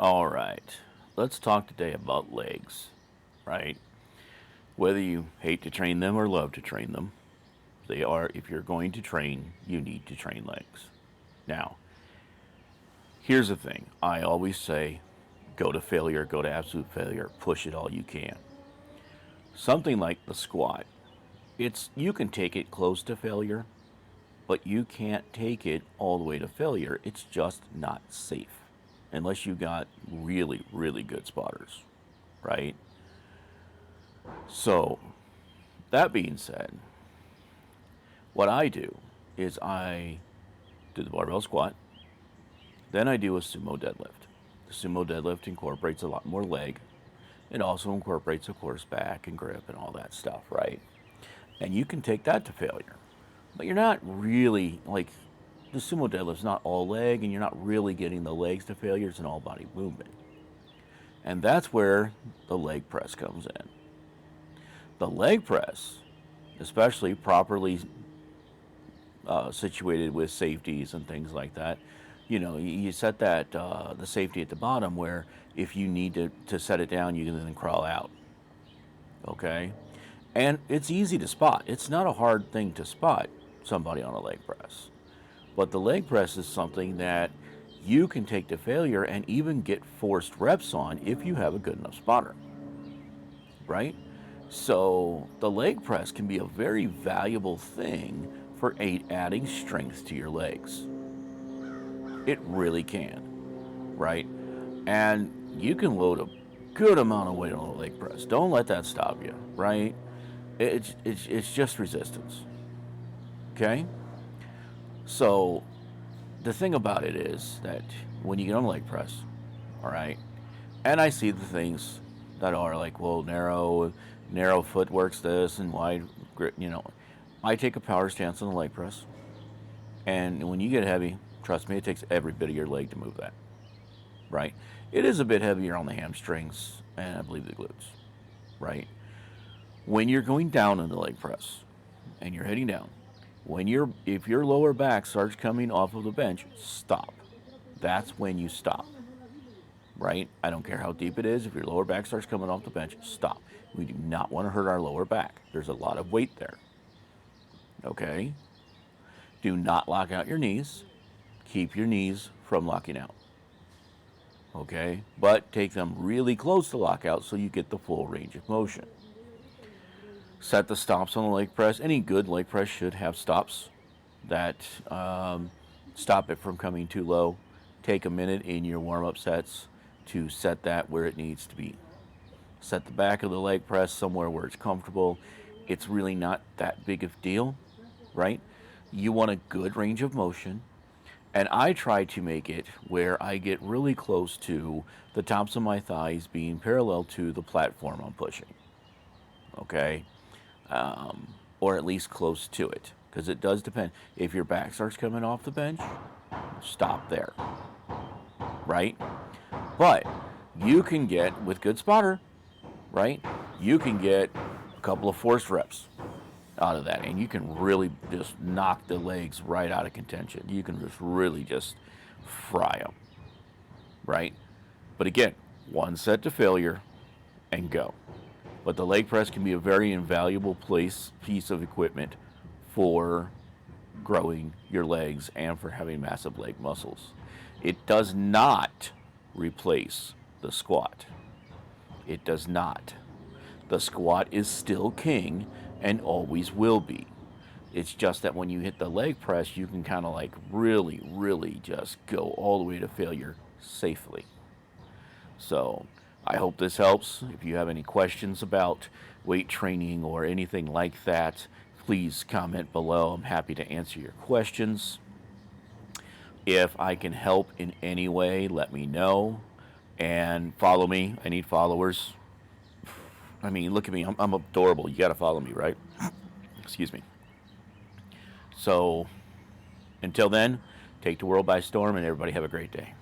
All right, let's talk today about legs, right? Whether you hate to train them or love to train them, they are, if you're going to train, you need to train legs. Now, here's the thing I always say go to failure, go to absolute failure, push it all you can. Something like the squat, you can take it close to failure, but you can't take it all the way to failure. It's just not safe unless you got really, really good spotters, right? So, that being said, what I do is I do the barbell squat, then I do a sumo deadlift. The sumo deadlift incorporates a lot more leg. It also incorporates, of course, back and grip and all that stuff, right? And you can take that to failure. But you're not really, like, the sumo deadlift's not all leg, and you're not really getting the legs to failure. It's an all body movement. And that's where the leg press comes in. The leg press, especially properly situated with safeties and things like that, you set that the safety at the bottom where if you need to set it down, you can then crawl out. Okay? And it's easy to spot. It's not a hard thing to spot somebody on a leg press. But the leg press is something that you can take to failure and even get forced reps on if you have a good enough spotter. Right? So the leg press can be a very valuable thing for adding strength to your legs. It really can, right? And you can load a good amount of weight on a leg press. Don't let that stop you, right? It's just resistance, okay? So the thing about it is that when you get on a leg press, all right, and I see the things that are like, well, narrow footwork's this and wide grip, I take a power stance on the leg press, and when you get heavy, trust me, it takes every bit of your leg to move that, right? It is a bit heavier on the hamstrings and I believe the glutes, right? When you're going down in the leg press and you're heading down, if your lower back starts coming off of the bench, stop. That's when you stop, right? I don't care how deep it is. If your lower back starts coming off the bench, stop. We do not want to hurt our lower back. There's a lot of weight there, okay? Do not lock out your knees. Keep your knees from locking out, okay? But take them really close to lockout so you get the full range of motion. Set the stops on the leg press. Any good leg press should have stops that stop it from coming too low. Take a minute in your warm-up sets to set that where it needs to be. Set the back of the leg press somewhere where it's comfortable. It's really not that big of a deal, right? You want a good range of motion. And I try to make it where I get really close to the tops of my thighs being parallel to the platform I'm pushing. Okay? Or at least close to it. Because it does depend. If your back starts coming off the bench, stop there. Right? But you can get, with good spotter, right? You can get a couple of forced reps out of that, and you can really just knock the legs right out of contention. You can just really just fry them, right? But again, one set to failure and go. But the leg press can be a very invaluable piece of equipment for growing your legs and for having massive leg muscles. It does not replace the squat. It does not. The squat is still king and always will be. It's just that when you hit the leg press, you can kind of like really, really just go all the way to failure safely. So I hope this helps. If you have any questions about weight training or anything like that, please comment below. I'm happy to answer your questions. If I can help in any way, let me know. And follow me. I need followers. I mean, look at me. I'm adorable. You got to follow me, right? Excuse me. So, until then, take the world by storm and everybody have a great day.